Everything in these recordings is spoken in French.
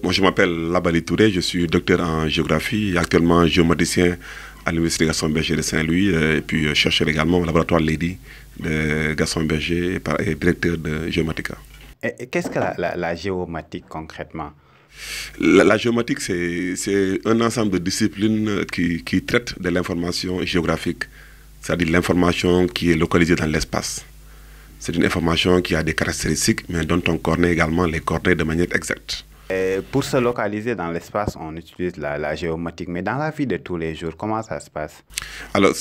Moi, je m'appelle Labali Touré, je suis docteur en géographie et actuellement géomaticien à l'Université Gaston Berger de Saint-Louis et puis chercheur également au laboratoire Lady de Gaston Berger et directeur de Géomatica. Et qu'est-ce que la géomatique concrètement? La géomatique, c'est un ensemble de disciplines qui traitent de l'information géographique, c'est-à-dire l'information qui est localisée dans l'espace. C'est une information qui a des caractéristiques, mais dont on connaît également les coordonnées de manière exacte. Et pour se localiser dans l'espace, on utilise la géomatique. Mais dans la vie de tous les jours, comment ça se passe? Alors,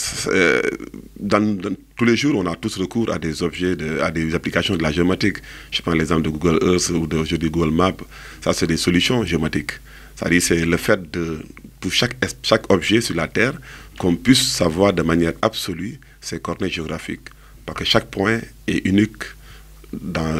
dans tous les jours, on a tous recours à des objets, à des applications de la géomatique. Je prends l'exemple de Google Earth ou de Google Maps. Ça, c'est des solutions géomatiques. C'est-à-dire, c'est le fait pour chaque objet sur la Terre, qu'on puisse savoir de manière absolue ses coordonnées géographiques. Parce que chaque point est unique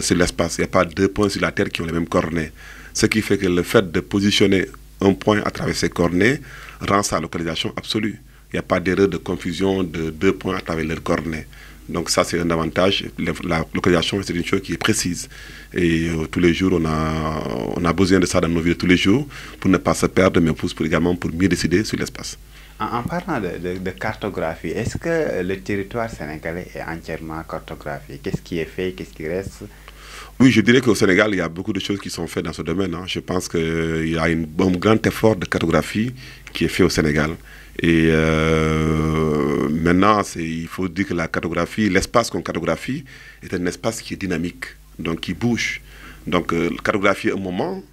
sur l'espace. Il n'y a pas deux points sur la Terre qui ont les mêmes coordonnées. Ce qui fait que le fait de positionner un point à travers ses coordonnées rend sa localisation absolue. Il n'y a pas d'erreur de confusion de deux points à travers leurs coordonnées. Donc ça, c'est un avantage. La localisation, c'est une chose qui est précise. Et tous les jours, on a besoin de ça dans nos vies de tous les jours pour ne pas se perdre, mais également pour mieux décider sur l'espace. En parlant de cartographie, est-ce que le territoire sénégalais est entièrement cartographié? Qu'est-ce qui est fait, qu'est-ce qui reste? Oui, je dirais qu'au Sénégal, il y a beaucoup de choses qui sont faites dans ce domaine. Je pense qu'il y a un grand effort de cartographie qui est fait au Sénégal. Et maintenant, il faut dire que la cartographie, l'espace qu'on cartographie est un espace qui est dynamique, donc qui bouge. Donc, cartographier un moment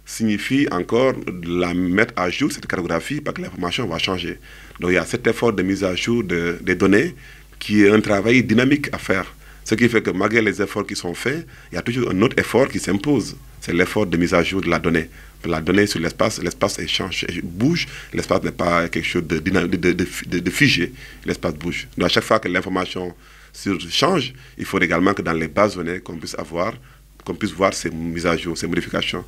signifie encore la mettre à jour, cette cartographie, parce que l'information va changer. Donc, il y a cet effort de mise à jour des données qui est un travail dynamique à faire. Ce qui fait que malgré les efforts qui sont faits, il y a toujours un autre effort qui s'impose. C'est l'effort de mise à jour de la donnée. La donnée sur l'espace change, bouge. L'espace n'est pas quelque chose de figé. L'espace bouge. Donc à chaque fois que l'information change, il faut également que dans les bases données, qu'on puisse voir ces mises à jour, ces modifications,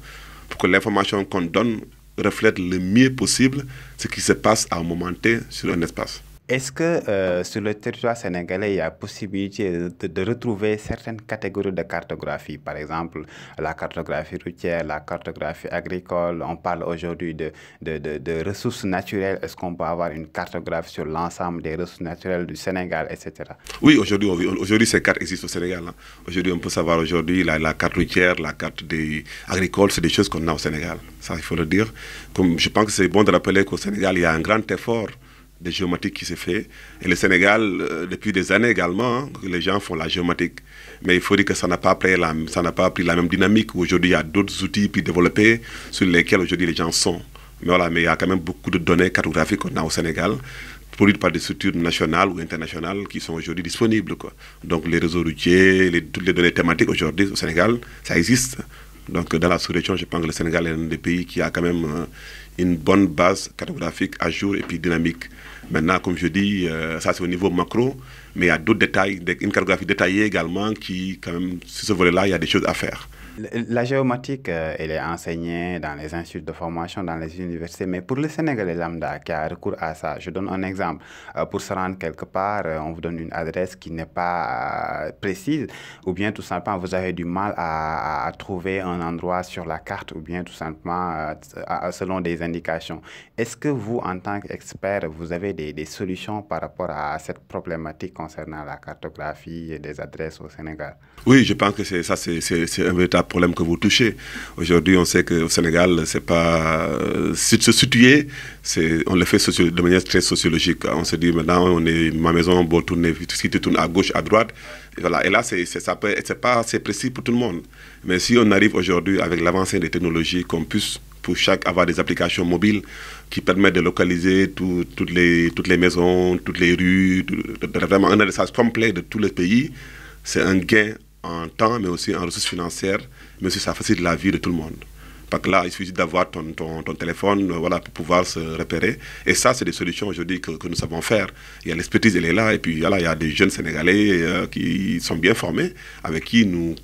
pour que l'information qu'on donne reflète le mieux possible ce qui se passe à un moment T sur un espace. Est-ce que sur le territoire sénégalais, il y a possibilité de retrouver certaines catégories de cartographie? Par exemple, la cartographie routière, la cartographie agricole. On parle aujourd'hui de ressources naturelles. Est-ce qu'on peut avoir une cartographie sur l'ensemble des ressources naturelles du Sénégal, etc.? Oui, aujourd'hui ces cartes existent au Sénégal. Aujourd'hui, on peut savoir la carte routière, la carte agricole, c'est des choses qu'on a au Sénégal. Ça, il faut le dire. Comme je pense que c'est bon de rappeler qu'au Sénégal, il y a un grand effort de géomatique qui s'est fait. Et le Sénégal, depuis des années également, les gens font la géomatique. Mais il faut dire que ça n'a pas pris la même dynamique. Aujourd'hui, il y a d'autres outils plus développés sur lesquels aujourd'hui les gens sont. Mais voilà, mais il y a quand même beaucoup de données cartographiques qu'on a au Sénégal, produites par des structures nationales ou internationales qui sont aujourd'hui disponibles, quoi. Donc les réseaux routiers, toutes les données thématiques aujourd'hui au Sénégal, ça existe. Donc dans la sous-région, je pense que le Sénégal est un des pays qui a quand même une bonne base cartographique à jour et puis dynamique. Maintenant, comme je dis, ça c'est au niveau macro, mais il y a d'autres détails, une cartographie détaillée également qui, quand même, sur ce volet-là, il y a des choses à faire. La géomatique, elle est enseignée dans les instituts de formation, dans les universités, mais pour le Sénégalais lambda qui a recours à ça, je donne un exemple. Pour se rendre quelque part, on vous donne une adresse qui n'est pas précise, ou bien tout simplement vous avez du mal à trouver un endroit sur la carte, ou bien tout simplement selon des indications. Est-ce que vous, en tant qu'expert, vous avez des solutions par rapport à cette problématique concernant la cartographie des adresses au Sénégal? Oui, je pense que c'est un véritable problème que vous touchez. Aujourd'hui, on sait qu'au Sénégal, c'est pas se situer, on le fait de manière très sociologique. On se dit maintenant, ma maison, bon, tourner, si tu tournes à gauche, à droite, et voilà. Et là, c'est pas assez précis pour tout le monde. Mais si on arrive aujourd'hui avec l'avancée des technologies, qu'on puisse avoir des applications mobiles qui permettent de localiser toutes les maisons, toutes les rues, vraiment un adressage complet de tous les pays, c'est un gain en temps, mais aussi en ressources financières, mais aussi ça facilite la vie de tout le monde. Parce que là, il suffit d'avoir ton téléphone voilà, pour pouvoir se repérer. Et ça, c'est des solutions aujourd'hui que nous savons faire. Il y a l'expertise, elle est là, et puis voilà, il y a des jeunes Sénégalais qui sont bien formés, avec qui nous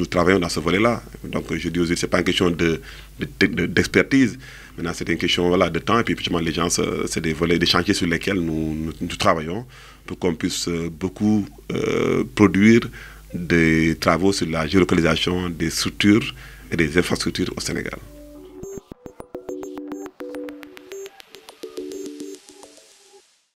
travaillons dans ce volet-là. Donc, je dis aussi, ce n'est pas une question d'expertise. Maintenant, c'est une question voilà, de temps. Et puis, effectivement, les gens, c'est des chantiers sur lesquels nous travaillons pour qu'on puisse beaucoup produire des travaux sur la géolocalisation des structures et des infrastructures au Sénégal.